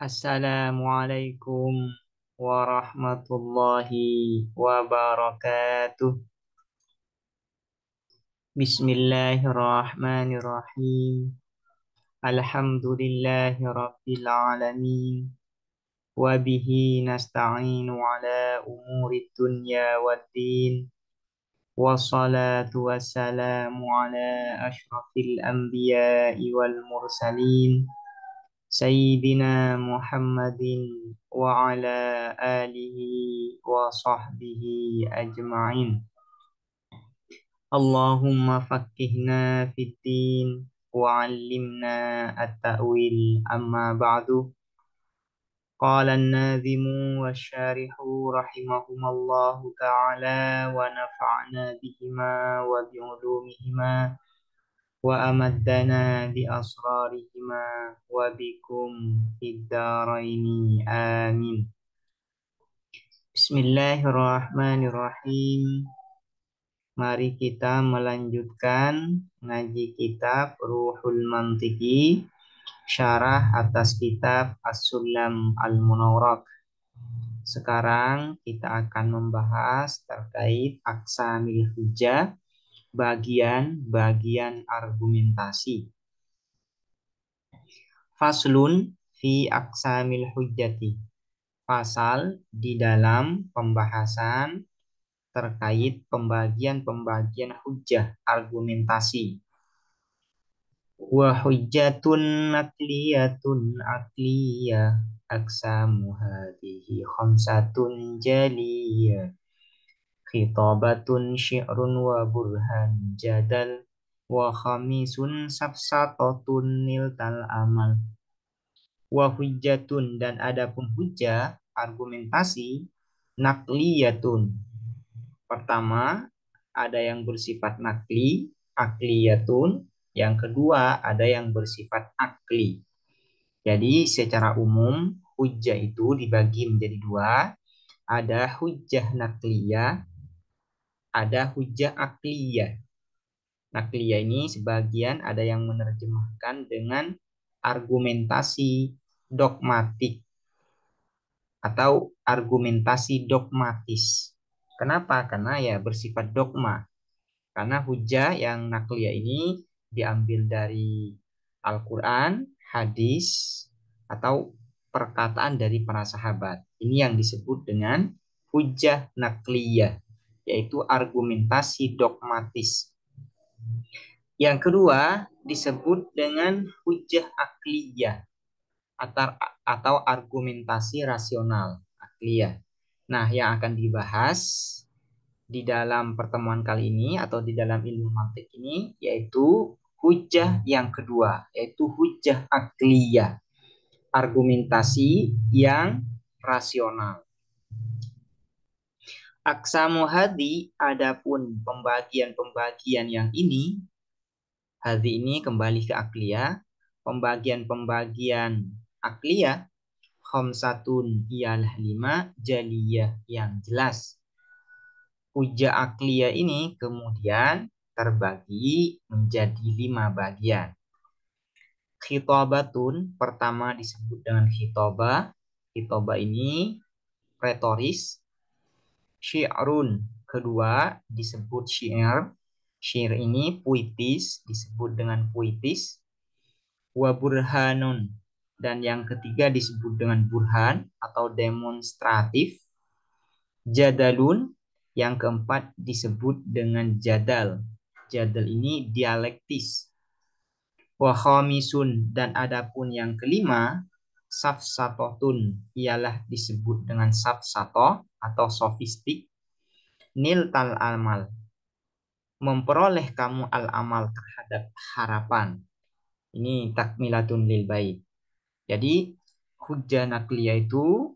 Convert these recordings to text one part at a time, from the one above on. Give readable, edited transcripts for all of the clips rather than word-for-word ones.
Assalamualaikum warahmatullahi wabarakatuh. Bismillahirrahmanirrahim. Alhamdulillahi rabbil alamin. Wabihi nasta'inu ala umuri dunya waddin. Wassalatu wassalamu ala ashrafil anbiya'i wal mursalin. Sayyidina Muhammadin wa ala alihi wa sahbihi ajma'in. Allahumma faqqihna fid din wa 'allimna at-ta'wil amma ba'du. Qala an-nadhimu wasyarihu rahimahumallahu ta'ala wa nafa'na bihima wa bi'ulumihima wa amaddana bi asrarihima wa bikum fid dharaini amin. Bismillahirrahmanirrahim. Mari kita melanjutkan ngaji kitab Ruhul Mantiki, syarah atas kitab As-Sulam Al-Munawwarah. Sekarang kita akan membahas terkait aqsamil hujjah, bagian-bagian argumentasi. Faslun fi aqsamil hujjati. Pasal di dalam pembahasan terkait pembagian-pembagian hujjah, argumentasi. Wa hujjatun nakliyatun akliyah aqsamu hadhihi khamsatun jaliyah. Khitabatun syi'run wa burhan jadal wa khamisun safsatatun niltal amal. Wa hujjatun dan adapun hujjah, argumentasi, nakliyatun. Pertama, ada yang bersifat nakli, akliyatun. Yang kedua, ada yang bersifat akli. Jadi secara umum hujjah itu dibagi menjadi dua. Ada hujjah nakliyah, ada hujjah akliyah. Nakliyah ini sebagian ada yang menerjemahkan dengan argumentasi dogmatik atau argumentasi dogmatis. Kenapa? Karena ya bersifat dogma. Karena hujjah yang nakliyah ini diambil dari Al-Quran, hadis, atau perkataan dari para sahabat. Ini yang disebut dengan hujjah nakliyah, yaitu argumentasi dogmatis. Yang kedua disebut dengan hujjah akliyah atau argumentasi rasional akliyah. Nah, yang akan dibahas di dalam pertemuan kali ini atau di dalam ilmu mantik ini yaitu hujjah yang kedua, yaitu hujjah akliyah, argumentasi yang rasional. Aksamu hadi, adapun pembagian-pembagian yang ini, hadi ini kembali ke akliyah, pembagian-pembagian akliyah, khamsatun ialah 5, jaliyah yang jelas. Hujjah akliyah ini kemudian terbagi menjadi 5 bagian. Khitabatun, pertama disebut dengan khitabah. Khitabah ini retoris. Syi'run, kedua disebut syair. Syair ini puitis, disebut dengan puitis. Wa burhanun, dan yang ketiga disebut dengan burhan atau demonstratif. Jadalun, yang keempat disebut dengan jadal. Jadal ini dialektis. Wa khamisun, dan adapun yang kelima, safsatotun, ialah disebut dengan safsatoh atau sofistik. Niltal amal, memperoleh kamu al-amal terhadap harapan. Ini takmilatun lil bait. Jadi hujjah nakliyah itu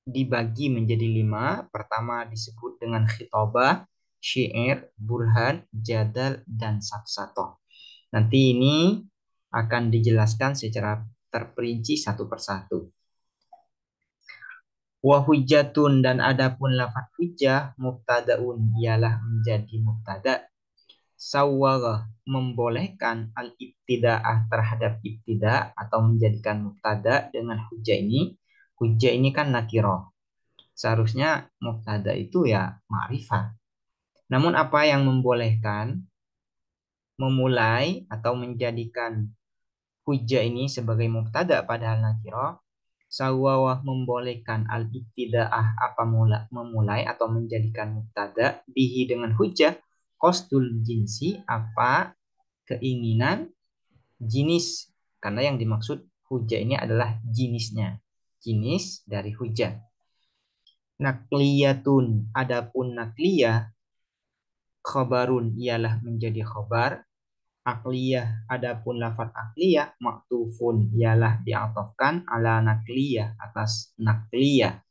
dibagi menjadi 5. Pertama disebut dengan khitabah, syair, burhan, jadal, dan safsatoh. Nanti ini akan dijelaskan secara terperinci satu persatu. Wa hujjatun, dan adapun lafaz hujjah mubtadaun ialah menjadi mubtada. Sawwagah membolehkan al-ibtida'ah terhadap ibtida atau menjadikan mubtada dengan hujjah ini. Hujjah ini kan nakirah. Seharusnya mubtada itu ya ma'rifah. Namun apa yang membolehkan memulai atau menjadikan hujjah ini sebagai mubtada padahal nakirah? Sawwawah membolehkan al-ibtida'ah apa memulai atau menjadikan mubtada bihi dengan hujjah qasdul jinsi apa keinginan jenis, karena yang dimaksud hujjah ini adalah jenisnya, jenis dari hujjah. Nakliyatun, adapun nakliyah, khabarun ialah menjadi khabar. Akliyah, adapun lafaz akliyah, maktufun ialah diatofkan ala nakliyah atas nakliyah.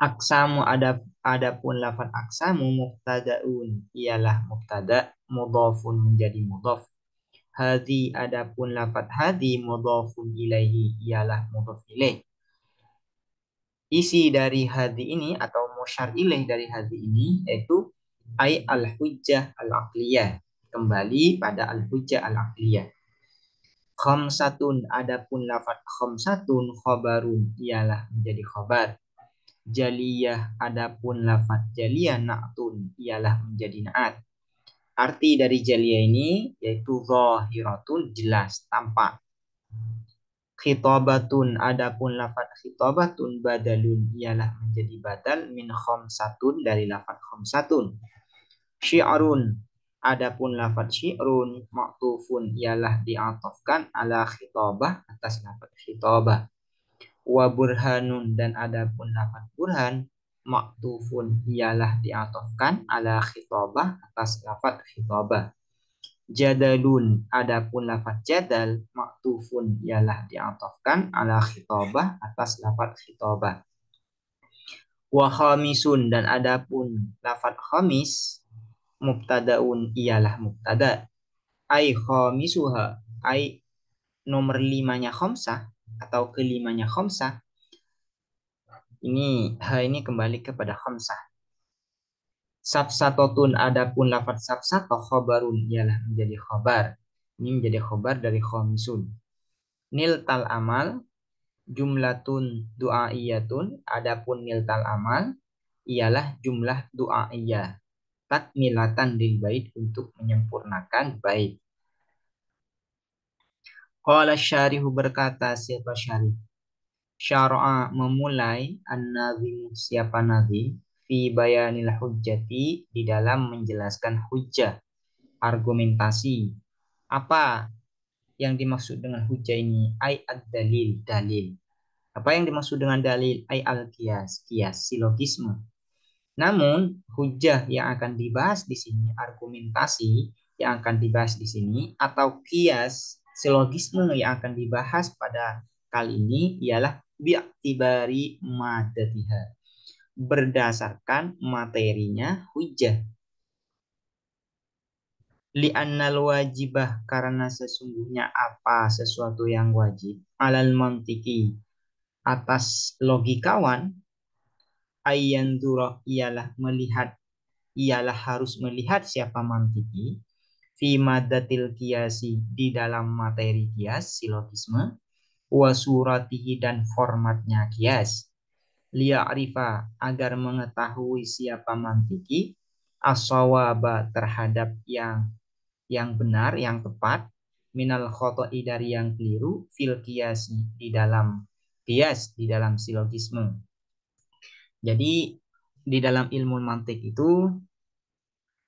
Aksamu, adapun lafaz aksamu, mubtadaun ialah mubtada, mudhafun menjadi mudhaf. Hadi, adapun lafaz hadi, mudhafun ilaihi ialah mudhaf ilaih. Isi dari hadi ini atau musyar ilaih dari hadi ini yaitu ay al-hujjah al-aqliyah. Kembali pada al-hujjah al-aqliyah. Khamsatun, adapun lafaz khamsatun khabarun ialah menjadi khabar. Jaliyah, adapun lafaz jaliyah na'tun ialah menjadi na'at. Arti dari jaliyah ini yaitu zahiratun, jelas, tampak. Khitabatun, adapun lafaz khitabatun badalun ialah menjadi badal min khamsatun dari lafaz khamsatun. Syi'run, adapun lafaz syi'run maktufun ialah diatofkan ala khitabah atas lafaz khitabah. Wa burhanun, dan adapun lafaz burhan maktufun ialah diatofkan ala khitabah atas lafaz khitabah. Jadalun, adapun lafaz jadal maktufun ialah diatofkan ala khitabah atas lafaz khitabah. Wa khamisun, dan adapun lafaz khamis mubtadaun ialah mubtada. Ai khamisuha, ai nomor limanya khamsah atau kelimanya khamsah. Ini ini kembali kepada khamsah. Safsatotun, adapun lafaz safsatoh khabarun ialah menjadi khabar. Ini menjadi khabar dari khamisun. Niltal amal jumlatun du'aiyatun, adapun niltal amal ialah jumlah du'aiyah. Takmilatan lil bait, untuk menyempurnakan bait. Qala syarihu, berkata siapa syarih? Syara'a memulai an-nazim, siapa nazim, fi bayanil hujjati, di dalam menjelaskan hujjah, argumentasi. Apa yang dimaksud dengan hujjah ini? Ai ad-dalil, dalil. Apa yang dimaksud dengan dalil? Ai al-qiyas, qiyas, silogisme. Namun hujjah yang akan dibahas di sini, argumentasi yang akan dibahas di sini, atau qiyas, silogisme yang akan dibahas pada kali ini ialah bi'tibari madatiha, berdasarkan materinya hujjah. Li'annal wajibah, karena sesungguhnya apa sesuatu yang wajib, alal mantiki, atas logikawan, ayyandura ialah melihat, ialah harus melihat siapa mantiki, fi madatil kiasi, di dalam materi kias, silogisme, wa suratihi, dan formatnya kias. Liya'rifa, agar mengetahui siapa mantiki, as-sawaba, terhadap yang benar, yang tepat, minal khoto'i, dari yang keliru, fil kiasi, di dalam kias, di dalam silogisme. Jadi di dalam ilmu mantik itu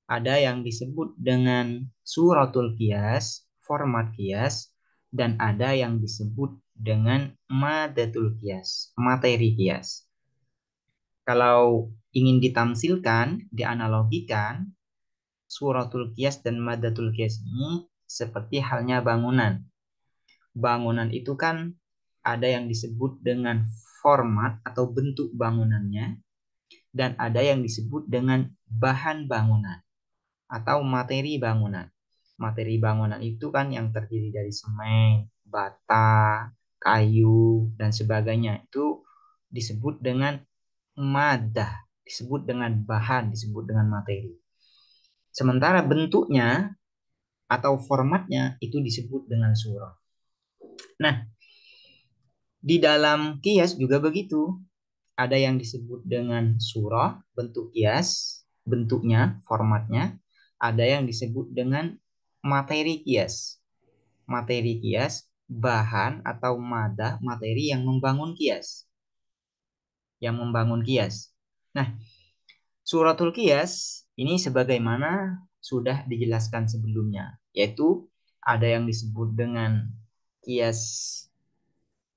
ada yang disebut dengan suratul qiyas, format qiyas, dan ada yang disebut dengan madatul qiyas, materi qiyas. Kalau ingin ditamsilkan, dianalogikan, suratul qiyas dan madatul qiyas ini seperti halnya bangunan. Bangunan itu kan ada yang disebut dengan format atau bentuk bangunannya, dan ada yang disebut dengan bahan bangunan atau materi bangunan. Materi bangunan itu kan yang terdiri dari semen, bata, kayu, dan sebagainya. Itu disebut dengan madah, disebut dengan bahan, disebut dengan materi. Sementara bentuknya atau formatnya itu disebut dengan surah. Nah, di dalam kias juga begitu. Ada yang disebut dengan surah, bentuk kias, bentuknya, formatnya. Ada yang disebut dengan materi kias. Materi kias, bahan atau madah, materi yang membangun kias. Yang membangun kias. Nah, suratul kias ini sebagaimana sudah dijelaskan sebelumnya, yaitu ada yang disebut dengan kias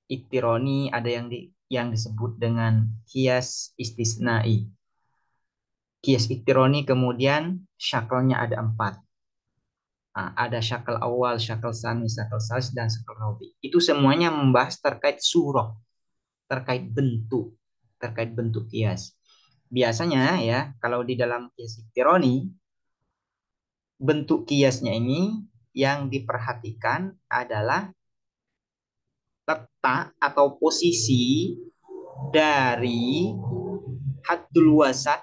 iktironi, ada yang disebut dengan kias istisnai. Kias iktironi kemudian syakelnya ada 4. Nah, ada syakel awal, syakel sani, syakel salis, dan syakel rabi. Itu semuanya membahas terkait surah, terkait bentuk kias. Biasanya ya, kalau di dalam kias iktironi, bentuk kiasnya ini yang diperhatikan adalah letak atau posisi dari haddul wasat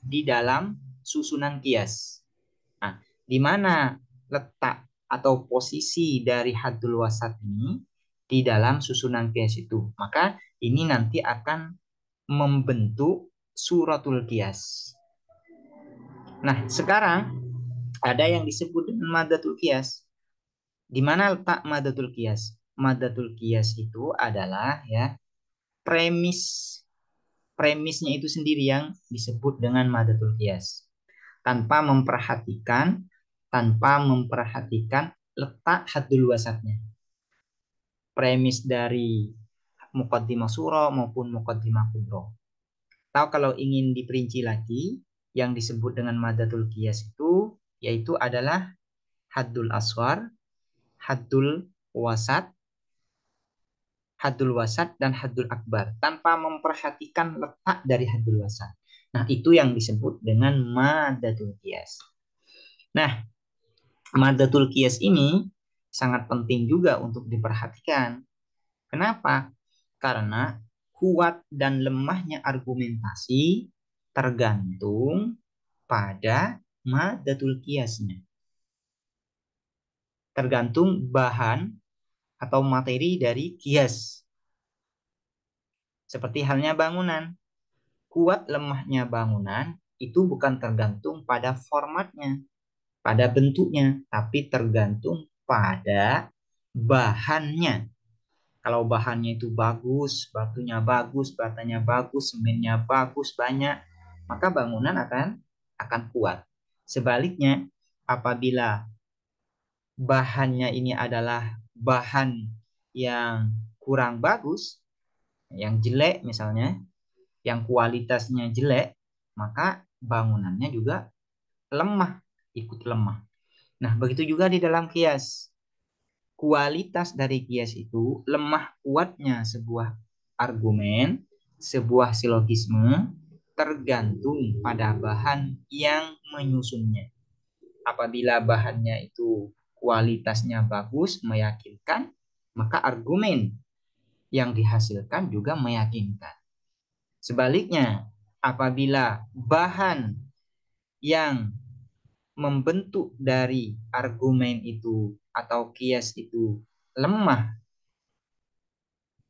di dalam susunan kias. Nah, di mana letak atau posisi dari haddul wasat ini di dalam susunan kias itu? Maka ini nanti akan membentuk suratul kias. Nah, sekarang ada yang disebut dengan madatul kias. Di mana letak madatul kias? Madatul kias itu adalah ya premis premisnya itu sendiri yang disebut dengan madatul kias. Tanpa memperhatikan letak haddul wasatnya. Premis dari muqaddimah surah maupun muqaddimah kubro. Atau kalau ingin diperinci lagi, yang disebut dengan madatul kias itu yaitu adalah haddul aswar, haddul wasat, haddul wasat dan haddul akbar tanpa memperhatikan letak dari haddul wasat. Nah, itu yang disebut dengan madatul qiyas. Nah, madatul qiyas ini sangat penting juga untuk diperhatikan. Kenapa? Karena kuat dan lemahnya argumentasi tergantung pada madatul qiyasnya. Tergantung bahan atau materi dari qiyas. Seperti halnya bangunan. Kuat lemahnya bangunan itu bukan tergantung pada formatnya, pada bentuknya, tapi tergantung pada bahannya. Kalau bahannya itu bagus, batunya bagus, batanya bagus, semennya bagus, banyak, maka bangunan akan kuat. Sebaliknya, apabila bahannya ini adalah bahan yang kurang bagus, yang jelek misalnya, yang kualitasnya jelek, maka bangunannya juga lemah, ikut lemah. Nah, begitu juga di dalam kias. Kualitas dari kias itu lemah kuatnya sebuah argumen, sebuah silogisme tergantung pada bahan yang menyusunnya. Apabila bahannya itu kualitasnya bagus, meyakinkan, maka argumen yang dihasilkan juga meyakinkan. Sebaliknya, apabila bahan yang membentuk dari argumen itu atau kias itu lemah,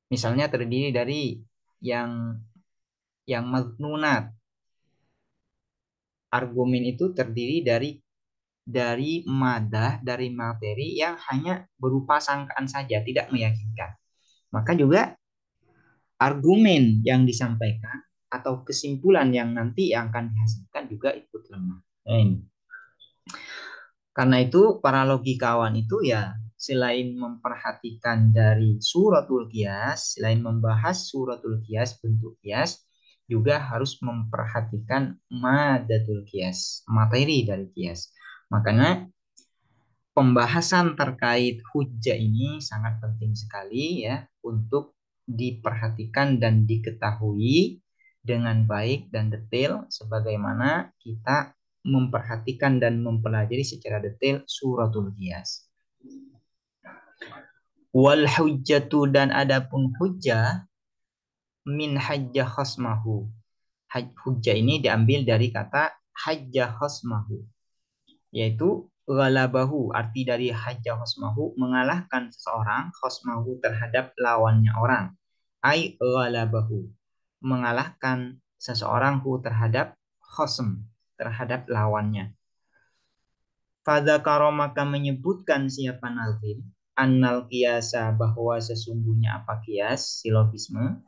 misalnya terdiri dari yang magnunat, argumen itu terdiri dari madah, dari materi yang hanya berupa sangkaan saja, tidak meyakinkan. Maka juga argumen yang disampaikan atau kesimpulan yang nanti yang akan dihasilkan juga ikut lemah. Karena itu para logikawan itu ya selain memperhatikan dari suratul qiyas, selain membahas suratul qiyas, bentuk qiyas, juga harus memperhatikan madatul qiyas, materi dari qiyas. Makanya pembahasan terkait hujjah ini sangat penting sekali ya untuk diperhatikan dan diketahui dengan baik dan detail sebagaimana kita memperhatikan dan mempelajari secara detail suratul Qiyas. Wal hujjatu dan adapun hujjah min hajjah khasmahu. Hujjah ini diambil dari kata hajjah khasmahu. yaitu ghalabahu, arti dari hajjah khosmahu, mengalahkan seseorang khosmahu terhadap lawannya orang. Ai ghalabahu, mengalahkan seseorang terhadap khosm, terhadap lawannya. Fadzakaro, maka menyebutkan siapa nazim, annal kiasa, bahwa sesungguhnya apa kias, silogisme,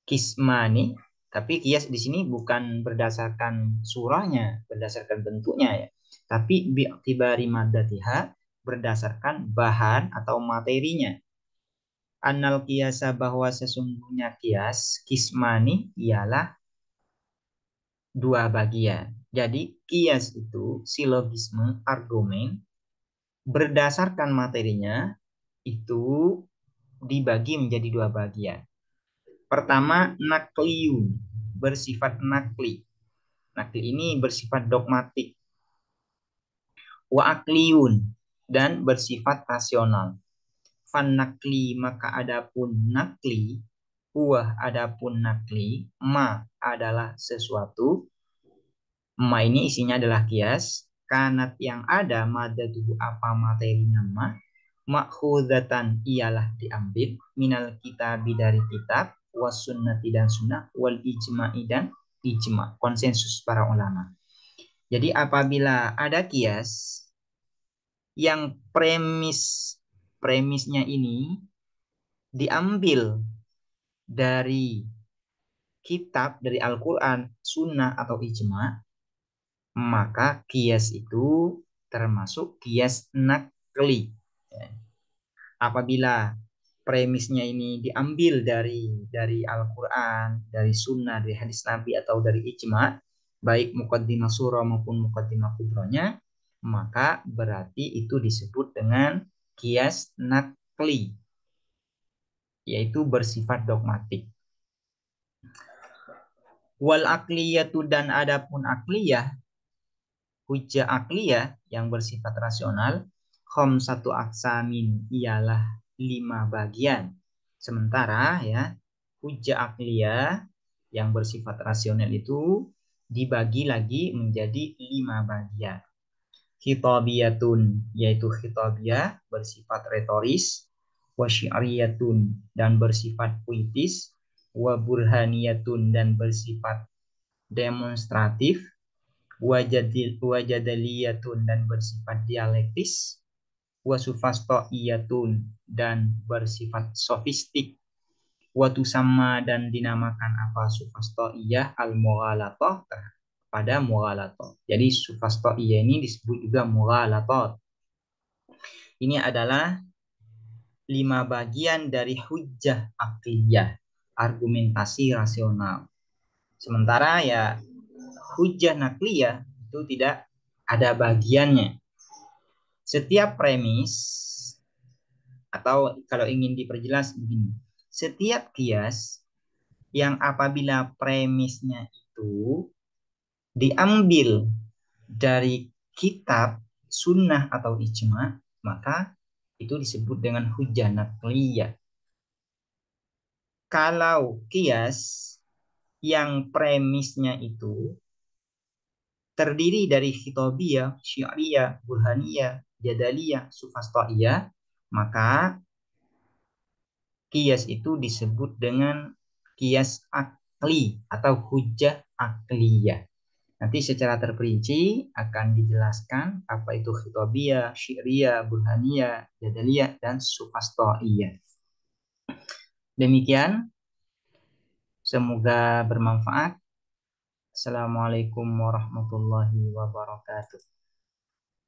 kismani, tapi kias di sini bukan berdasarkan surahnya, berdasarkan bentuknya ya, tapi bi'tibari maddatiha, berdasarkan bahan atau materinya. Annal kiasa, bahwa sesungguhnya kias, kismani, ialah dua bagian. Jadi kias itu silogisme, argumen, berdasarkan materinya itu dibagi menjadi dua bagian. Pertama, nakliyun, bersifat nakli. Nakli ini bersifat dogmatik. Wa akliyun, dan bersifat rasional. Fan nakli, maka adapun nakli, huwa adapun nakli, ma adalah sesuatu, ma ini isinya adalah kias, kanat yang ada, madatuhu apa materinya ma, makhudatan ialah diambil, minal kitab dari kitab, was sunnati dan sunnah, wal ijma'i dan ijma, konsensus para ulama. Jadi apabila ada kias yang premisnya ini diambil dari kitab, dari Al-Quran, sunnah atau ijma, maka kias itu termasuk kias nakli. Apabila premisnya ini diambil dari Al-Quran, dari sunnah, dari hadis Nabi atau dari ijma, baik muqaddimah surah maupun muqaddimah kubronya, maka berarti itu disebut dengan kias nakli, yaitu bersifat dogmatik. Wal akliyatu, dan adapun akliyah, hujjah akliyah yang bersifat rasional, satu aksamin ialah 5 bagian. Sementara ya, hujjah akliyah yang bersifat rasional itu dibagi lagi menjadi 5 bagian. Khitabiyatun, yaitu khitabiyah bersifat retoris, wa syi'riyatun, dan bersifat puitis, wa burhaniyatun, dan bersifat demonstratif, wajadaliyatun, dan bersifat dialektis, wasufastoiyatun, dan bersifat sofistik, watusama, dan dinamakan apa sufastoiyah al-mughalathah, pada mughalathah. Jadi sufastoiyah ini disebut juga mughalathah. Ini adalah 5 bagian dari hujjah aqliyah, argumentasi rasional. Sementara ya hujjah nakliyah itu tidak ada bagiannya. Setiap premis, atau kalau ingin diperjelas begini, setiap kias yang apabila premisnya itu diambil dari kitab, sunnah atau ijma, maka itu disebut dengan hujjah nakliyah. Kalau kias yang premisnya itu terdiri dari khitobiyah, syiariyah, burhaniyah, jadaliyah, sufastoiyah, maka kias itu disebut dengan kias akli atau hujjah akliyah. Nanti secara terperinci akan dijelaskan apa itu khitobiyah, syiariyah, burhaniyah, jadaliyah, dan sufastoiyah. Demikian, semoga bermanfaat. Assalamualaikum warahmatullahi wabarakatuh.